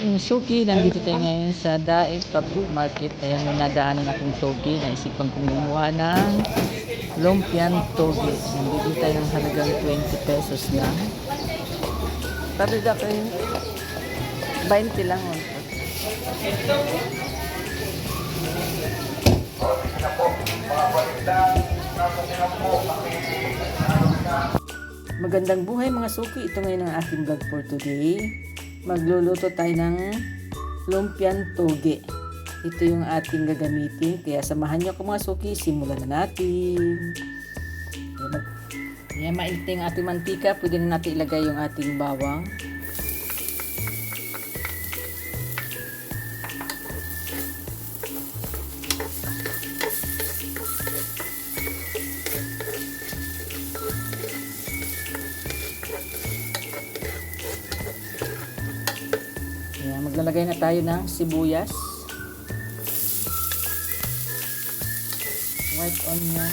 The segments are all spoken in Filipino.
Suki, nandito tayo ngayon sa Daet Public Market. Ayan, may nadaanan akong Suki. Naisipan kong kumuha ng lumpiang toge. Nandito tayo ng halagang 20 pesos lang. Sabi ka kayo, 20 lang. Magandang buhay mga suki. Ito ngayon ang aking vlog for today. Magluluto tayo ng lumpiang toge. Ito yung ating gagamitin. Kaya samahan niyo ako mga suki. Simulan na natin. Ayan, mainit yung ating mantika. Pwede na natin ilagay yung ating bawang. Ayan, maglalagay na tayo ng sibuyas, white onion,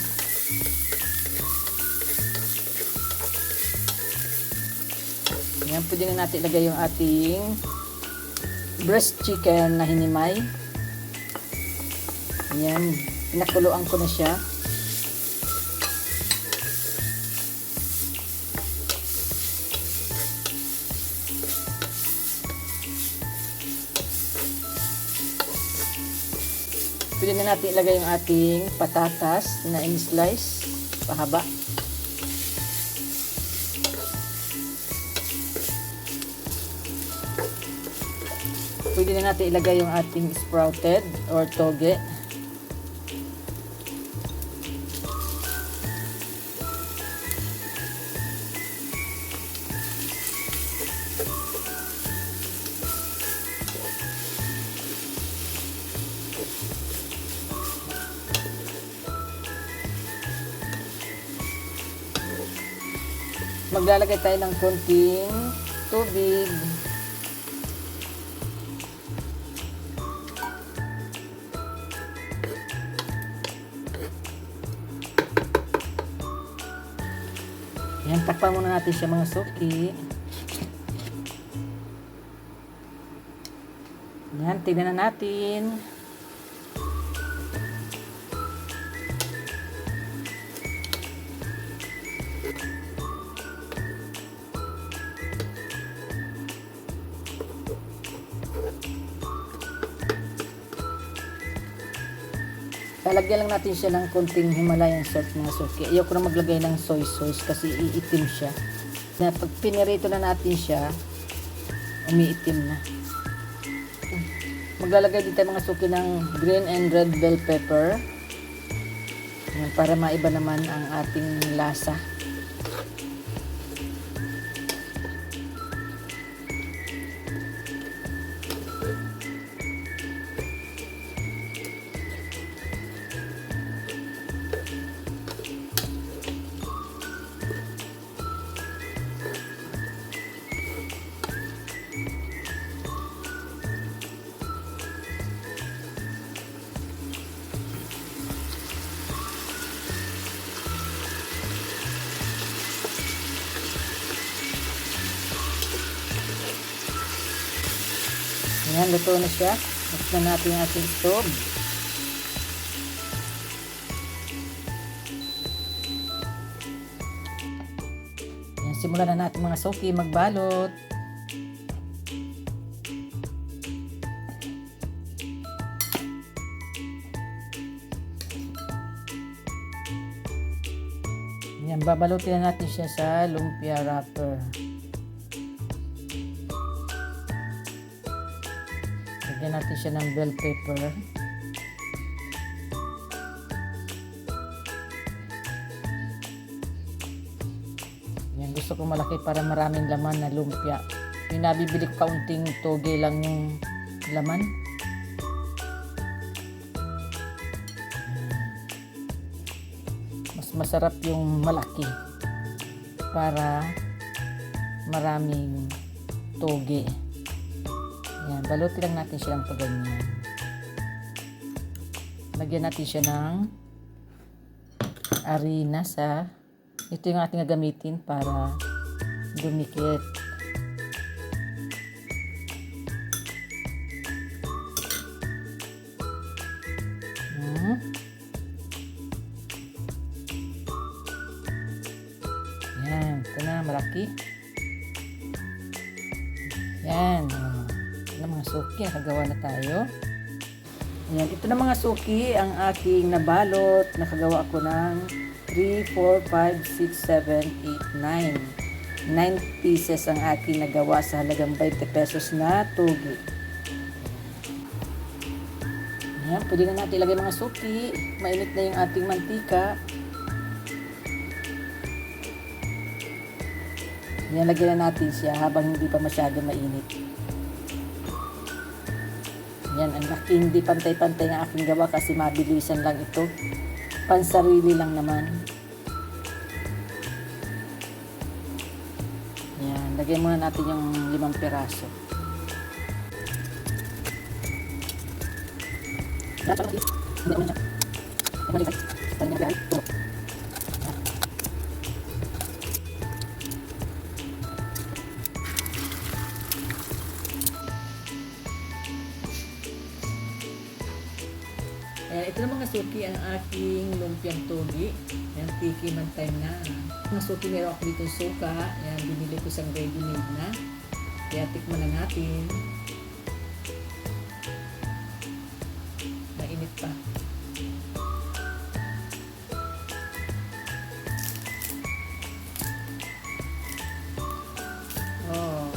ayan, pwede na natin ilagay yung ating breast chicken na hinimay. Ayan, pinakuluan ko na siya. Pwede na natin ilagay yung ating patatas na in-slice pahaba. Pwede na natin ilagay yung ating sprouted or toge. Maglalagay tayo ng konting tubig. Ayan, takpan muna natin siya mga suki. Ayan, tignan na natin. Lalagyan lang natin siya ng konting Himalayan salt mga suki. Ayoko na maglagay ng soy sauce kasi iitim siya. Pag pinirito na natin siya, umiitim na. Maglalagay din tayo mga suki ng green and red bell pepper. Ayan, para maiba naman ang ating lasa. Ayan, luto na siya. Buksan natin yung ating stove. Ayan, simulan na natin mga suki magbalot. Ayan, babalutin na natin siya sa lumpia wrapper. Lagyan natin siya ng bell pepper. Yan, gusto ko malaki para maraming laman na lumpia. Yung nabibili kaunting toge lang yung laman. Mas masarap yung malaki para maraming toge. Ayan, balutin lang natin siya ng paganyan. Lagyan natin siya ng harina sa, ito yung ating gagamitin para dumikit. malaki. Yan. Ito na mga suki. Nakagawa na tayo. Yan. Ito na mga suki ang aking nabalot. Nakagawa ako ng 3, 4, 5, 6, 7, 8, 9. 9 pieces ang aking nagawa sa halagang 20 pesos na togi. Yan. Pwede na natin ilagay mga suki. Mainit na yung ating mantika. Yan, lagyan na natin siya habang hindi pa masyado mainit. Yan, ang laki, hindi pantay-pantay ang aking gawa kasi mabilisan lang ito. Pansarili lang naman. Yan, lagyan muna natin yung 5 piraso. Ito na mga suki ang aking lumpiang togi. Yan, tiki man time na. Mga suki, meron ako dito suka. Yan, binili ko isang ready-made na. Kaya tikman na natin. Mainit pa. Oh.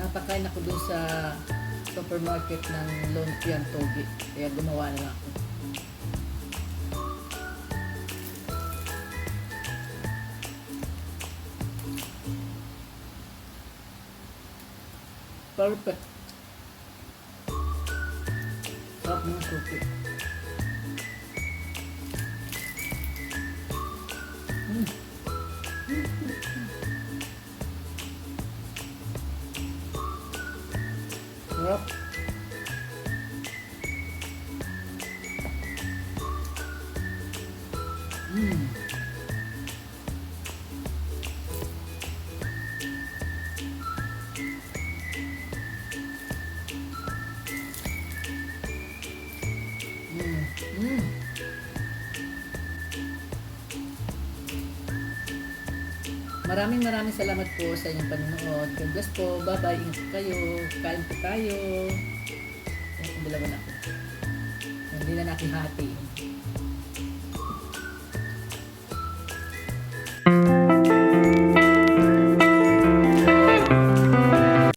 Napakain ako dun sa supermarket ng lumpiang togi. Kaya gumawa na ako. Perfect. Sarap ng suki. Sarap. Maraming salamat po sa inyong panonood. God bless po. Bye-bye. Ingat kayo. Kain po tayo. Ayan, dalawa na ako. Hindi na natin hati.